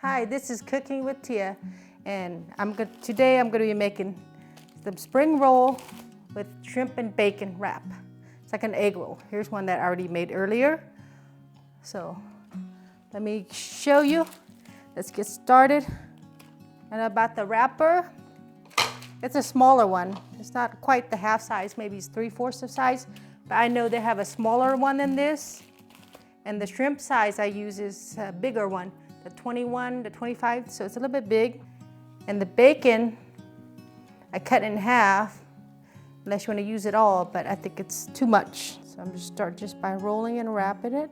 Hi, this is Cooking with Tia, and today I'm going to be making the spring roll with shrimp and bacon wrap. It's like an egg roll. Here's one that I already made earlier. So let me show you. Let's get started. And about the wrapper, it's a smaller one. It's not quite the half size, maybe it's 3/4 of size, but I know they have a smaller one than this. And the shrimp size I use is a bigger one, the 21, the 25, so it's a little bit big. And the bacon, I cut in half, unless you want to use it all, but I think it's too much. So I'm just start just by rolling and wrapping it.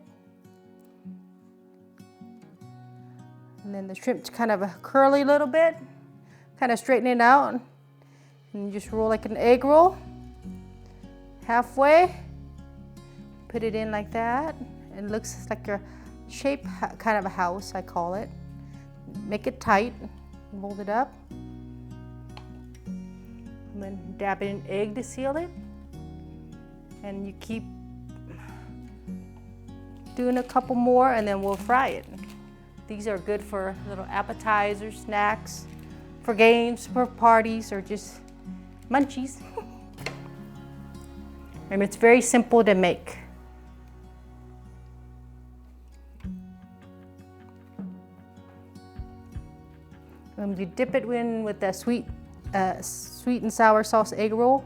And then the shrimp's kind of a curly little bit, kind of straighten it out. And you just roll like an egg roll, halfway, put it in like that. It looks like your shape, kind of a house, I call it. Make it tight, mold it up. And then dab it in egg to seal it. And you keep doing a couple more and then we'll fry it. These are good for little appetizers, snacks, for games, for parties, or just munchies. And it's very simple to make. When you dip it in with the sweet and sour sauce egg roll,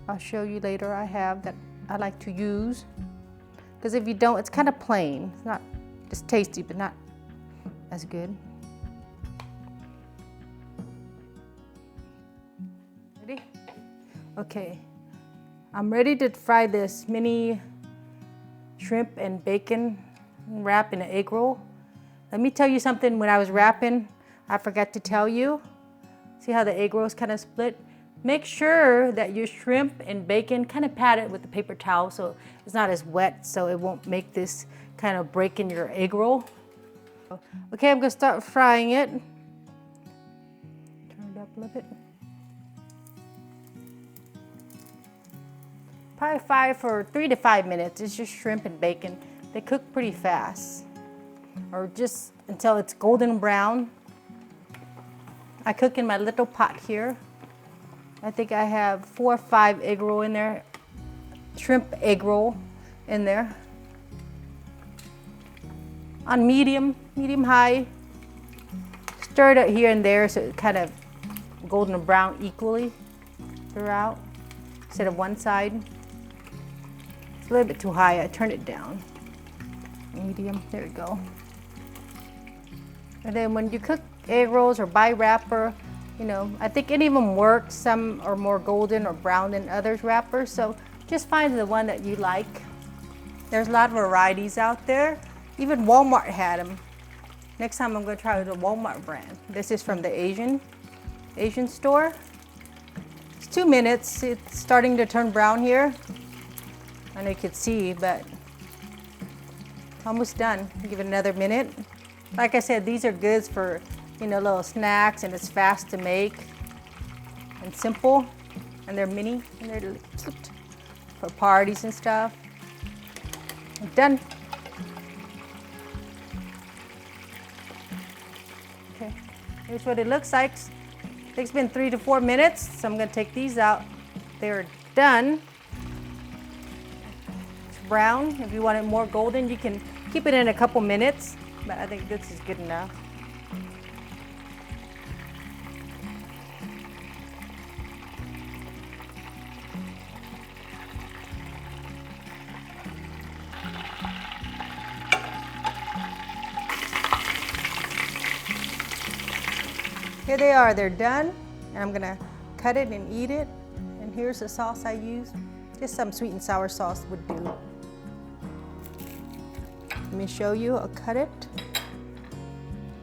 I'll show you later. I have that I like to use, because if you don't, it's kind of plain. It's tasty, but not as good. Ready? Okay, I'm ready to fry this mini shrimp and bacon wrap in an egg roll. Let me tell you something. When I was wrapping, I forgot to tell you. See how the egg roll is kind of split? Make sure that your shrimp and bacon kind of pat it with a paper towel so it's not as wet, so it won't make this kind of break in your egg roll. Okay, I'm gonna start frying it. Turn it up a little bit. Probably fry for 3 to 5 minutes. It's just shrimp and bacon. They cook pretty fast, or just until it's golden brown. I cook in my little pot here. I think I have 4 or 5 egg roll in there, shrimp egg roll in there. On medium high. Stir it here and there so it kind of golden brown equally throughout, instead of one side. It's a little bit too high, I turn it down. Medium, there we go. And then when you cook egg rolls or buy wrapper, I think any of them work. Some are more golden or brown than others wrappers, so just find the one that you like. There's a lot of varieties out there. Even Walmart had them. Next time I'm going to try the Walmart brand. This is from the Asian store. It's 2 minutes. It's starting to turn brown here. I know you can see, but almost done. Give it another minute. Like I said, these are good for little snacks, and it's fast to make and simple, and they're mini and they're for parties and stuff. I'm done. Okay, here's what it looks like. It's been 3 to 4 minutes, so I'm going to take these out. They're done. It's brown. If you want it more golden, you can keep it in a couple minutes, but I think this is good enough. Here they are, they're done, and I'm gonna cut it and eat it. And here's the sauce I use. Just some sweet and sour sauce would do. Let me show you, I'll cut it.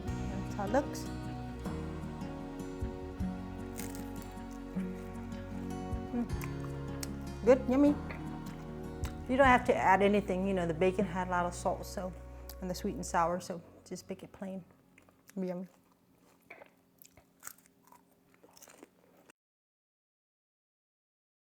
That's how it looks. Good, yummy. You don't have to add anything, the bacon had a lot of salt, and the sweet and sour, so just make it plain. Yummy.